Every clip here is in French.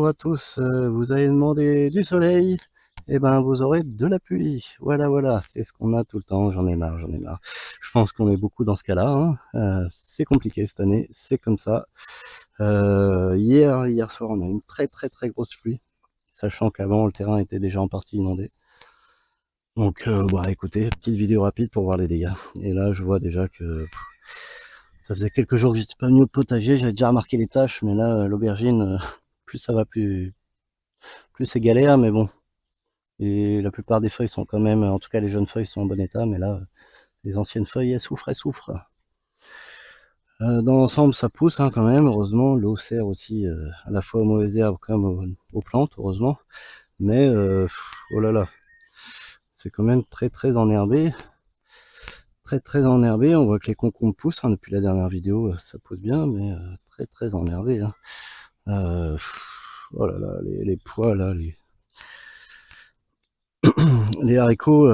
bonjour à tous, vous avez demandé du soleil, et ben vous aurez de la pluie. Voilà, voilà, c'est ce qu'on a tout le temps, j'en ai marre, j'en ai marre. Je pense qu'on est beaucoup dans ce cas-là, hein. C'est compliqué cette année, c'est comme ça. Hier soir, on a eu une très grosse pluie, sachant qu'avant le terrain était déjà en partie inondé. Donc bah écoutez, petite vidéo rapide pour voir les dégâts. Et là je vois déjà que ça faisait quelques jours que j'étais pas venu au potager, j'avais déjà remarqué les taches, mais là l'aubergine, plus ça va, plus c'est galère, mais bon. Et la plupart des feuilles sont quand même, en tout cas les jeunes feuilles sont en bon état, mais là, les anciennes feuilles, elles souffrent. Dans l'ensemble, ça pousse hein, quand même, heureusement. L'eau sert aussi à la fois aux mauvaises herbes comme aux plantes, heureusement. Mais, oh là là, c'est quand même très enherbé. Très enherbé, on voit que les concombres poussent, hein, depuis la dernière vidéo, ça pousse bien, mais très enherbé. Hein. Oh là là, les pois là, les haricots,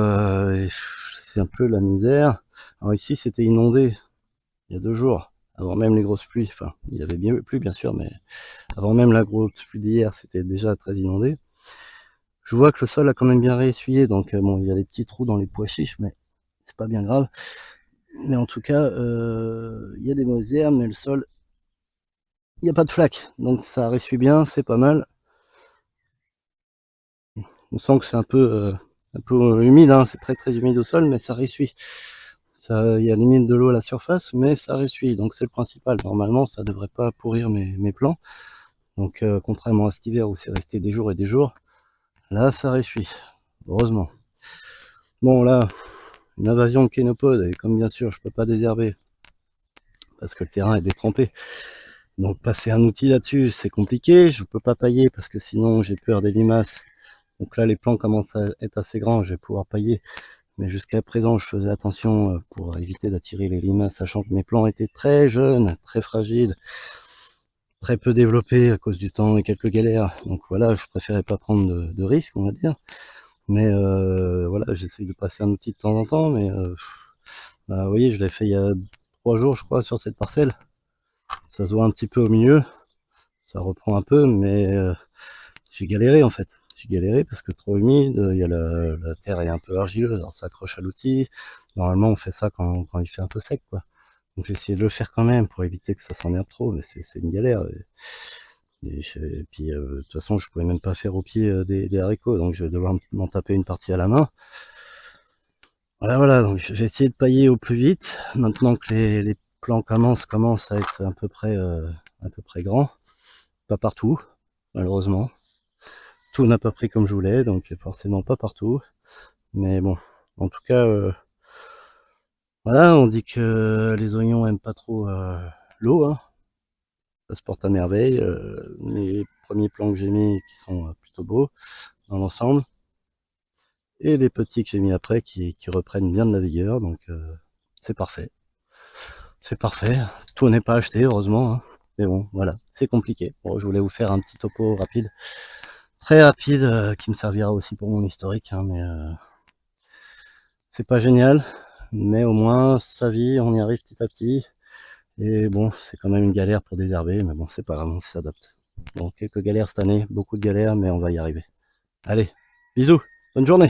c'est un peu la misère. Alors ici, c'était inondé il y a 2 jours, avant même les grosses pluies. Enfin, il y avait bien plu, bien sûr, mais avant même la grosse pluie d'hier, c'était déjà très inondé. Je vois que le sol a quand même bien réessuyé, donc bon, il y a des petits trous dans les pois chiches, mais c'est pas bien grave. Mais en tout cas, il y a des mauvaises herbes, mais le sol, il n'y a pas de flaque, donc ça réessuie bien, c'est pas mal. On sent que c'est un peu humide, hein, c'est très humide au sol, mais ça réessuie. Il y a limite de l'eau à la surface, mais ça réessuie, donc c'est le principal. Normalement, ça devrait pas pourrir mes plants. Donc, contrairement à cet hiver où c'est resté des jours et des jours, là, ça réessuie, heureusement. Bon, là, une invasion de kénopodes, et comme bien sûr, je peux pas désherber, parce que le terrain est détrempé. Donc, passer un outil là-dessus, c'est compliqué. Je peux pas pailler, parce que sinon, j'ai peur des limaces. Donc là, les plants commencent à être assez grands, je vais pouvoir pailler. Mais jusqu'à présent, je faisais attention pour éviter d'attirer les limaces, sachant que mes plants étaient très jeunes, très fragiles, très peu développés à cause du temps et quelques galères. Donc voilà, je préférais pas prendre de risques, on va dire. Mais voilà, j'essaye de passer un outil de temps en temps. Mais bah, vous voyez, je l'ai fait il y a 3 jours, je crois, sur cette parcelle. Ça se voit un petit peu au milieu, ça reprend un peu, mais j'ai galéré en fait. J'ai galéré parce que trop humide, il y a la terre est un peu argileuse, alors ça accroche à l'outil. Normalement, on fait ça quand il fait un peu sec, quoi. Donc j'ai essayé de le faire quand même pour éviter que ça s'enherbe trop, mais c'est une galère. Et puis de toute façon, je pouvais même pas faire au pied des haricots, donc je vais devoir m'en taper une partie à la main. Voilà, donc j'ai essayé de pailler au plus vite. Maintenant que les plants commencent à être à peu près grands. Pas partout, malheureusement. Tout n'a pas pris comme je voulais, donc forcément pas partout. Mais bon, en tout cas, voilà, on dit que les oignons aiment pas trop l'eau, hein. Ça se porte à merveille. Les premiers plants que j'ai mis qui sont plutôt beaux dans l'ensemble. Et les petits que j'ai mis après qui reprennent bien de la vigueur, donc c'est parfait. C'est parfait. Tout n'est pas acheté, heureusement, hein. Mais bon, voilà, c'est compliqué. Bon, je voulais vous faire un petit topo rapide, très rapide, qui me servira aussi pour mon historique, hein, mais c'est pas génial, mais au moins ça vit, on y arrive petit à petit. Et bon, c'est quand même une galère pour désherber, mais bon, c'est pas grave, on s'adapte. Bon, quelques galères cette année, beaucoup de galères, mais on va y arriver. Allez, bisous, bonne journée.